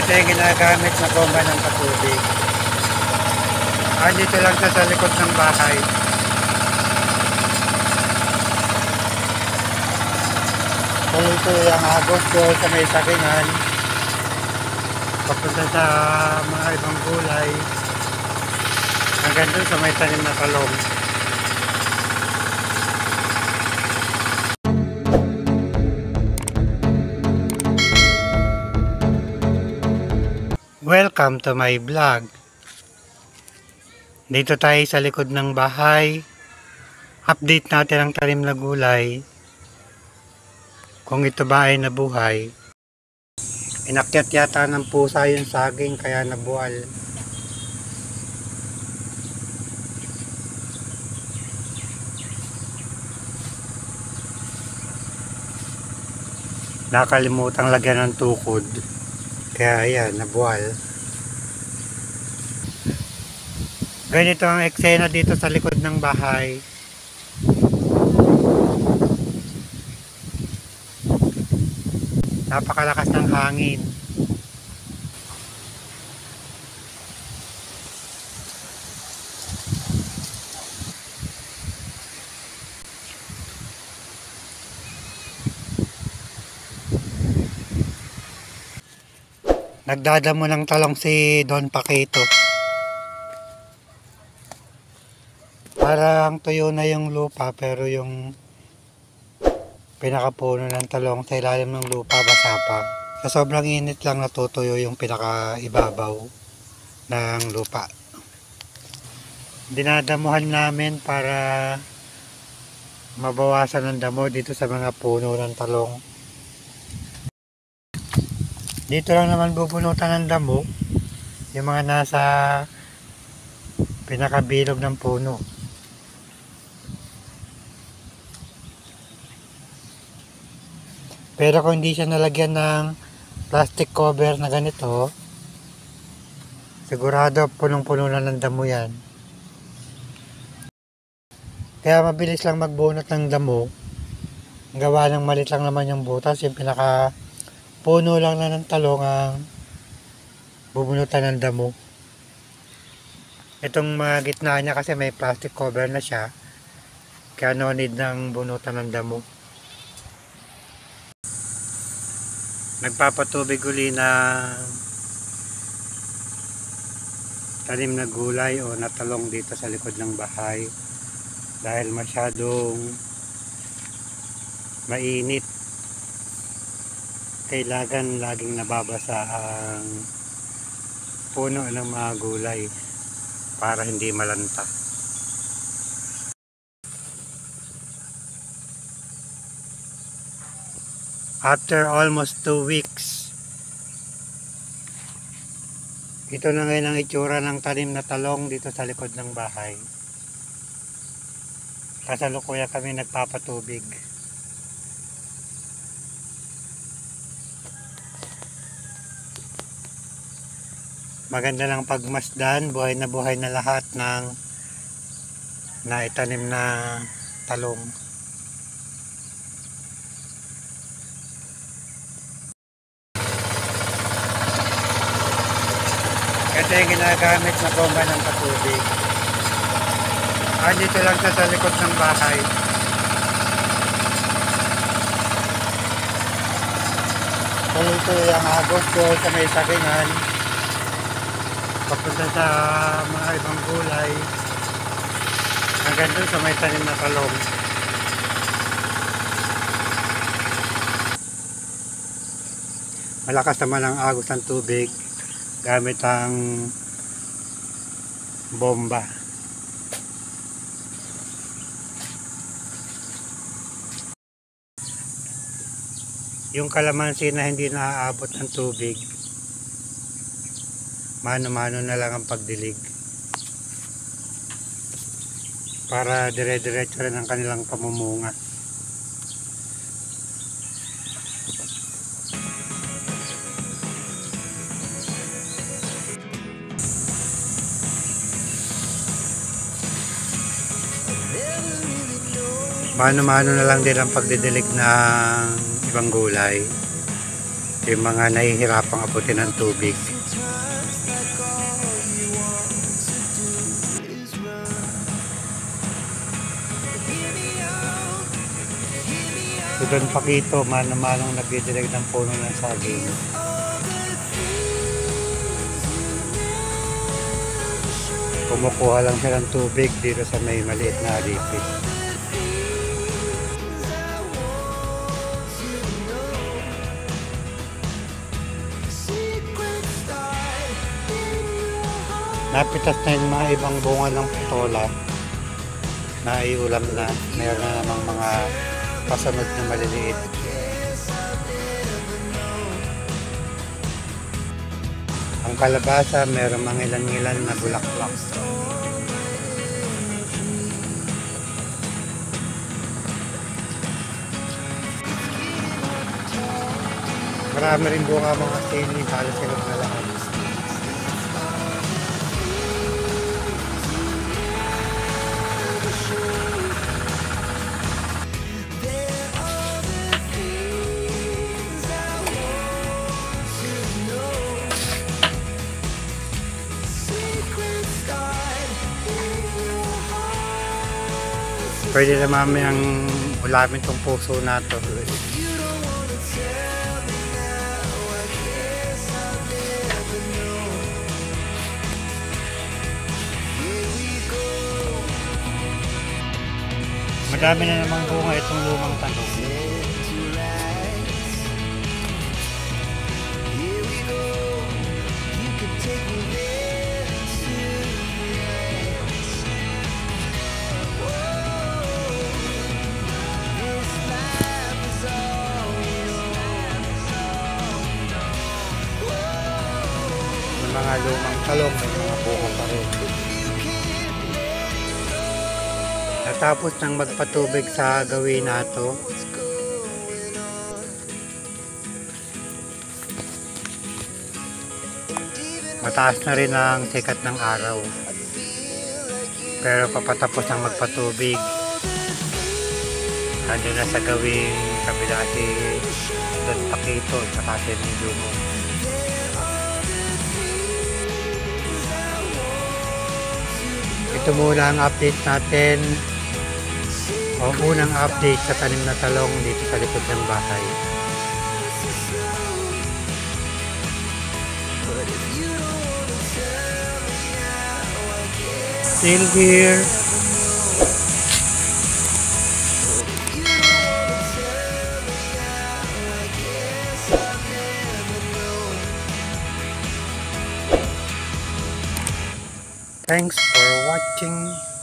Ito yung ginagamit na bomba ng patubig. Dito lang sa likod ng bahay. So ito yung agos ko sa may sakingan. Papunta sa mga ibang gulay. Hanggang doon sa may tanim na talong. Welcome to my vlog. Dito tayo sa likod ng bahay. Update natin ang tanim na gulay. Kung ito ba ay nabuhay. Inakyat yata ng pusa yung saging kaya nabuwal. Nakalimutang lagyan ng tukod. Kaya ayan, nabuwal. Ganito ang eksena dito sa likod ng bahay. Napakalakas ng hangin. Nagdadamo ng talong si Don Paquito. Parang tuyo na yung lupa pero yung pinakapuno ng talong sa ilalim ng lupa basa pa. Sa sobrang init lang natutuyo yung pinakaibabaw ng lupa. Dinadamuhan namin para mabawasan ng damo dito sa mga puno ng talong. Dito lang naman bubunutan ng damo yung mga nasa pinakabilog ng puno. Pero kung hindi siya nalagyan ng plastic cover na ganito, sigurado punong-puno na ng damo yan. Kaya mabilis lang magbunot ng damo. Gawa ng malit lang naman yung butas, yung pinaka puno lang na ng talong ang bubunutan ng damo. Itong mga gitna niya kasi may plastic cover na siya, kaya no need ng bunutan ng damo. Nagpapatubig uli na tanim na gulay o natalong dito sa likod ng bahay dahil masyadong mainit. Kailangan laging nababasa ang puno ng mga gulay para hindi malanta. After almost 2 weeks, ito na ngayon ang itsura ng tanim na talong dito sa likod ng bahay. Kasalukuyan kami nagpapatubig. Maganda lang pagmasdan, buhay na lahat ng naitanim na talong. Ito yung ginagamit na bomba ng patubig. Dito lang sa likod ng bahay. So ito yung agos ko sa may sakingan. Papunta sa mga ibang gulay. Hanggang doon sa may tanim na talong. Malakas naman ang agos ng tubig gamit ang bomba. Yung kalamansi na hindi naaabot ng tubig, mano-mano na lang ang pagdilig para dire-diretso rin ang kanilang pamumunga. Mano-mano na lang din ang pagdidilig ng ibang gulay. yung mga nahihirapang abutin ng tubig. So doon Pakito, mano-manong nagdidilig ng puno ng saging. Kumukuha lang siya ng tubig dito sa may maliit na alipit. Napitas na yung mga ibang bunga ng putola na iulam na. Meron na namang mga kasunod na maliliit. Ang kalabasa, meron mga ilan-ilan na bulaklak. Marami rin bunga mga sili, halos silog na lahat. Pwede na mamayang ulamin tong puso na to. Madami na namang bunga itong lumang tanong. Mga lumang talong, may mga bunga pa rin. Natapos nang magpatubig sa gawin nato, mataas na rin ang sikat ng araw, pero papatapos nang magpatubig, ando na sa gawing kabila si Don Pakito at saka si Nidumo. Ito muna ang update natin, o unang update sa tanim na talong dito sa likod ng bahay. Still here. Thanks for watching.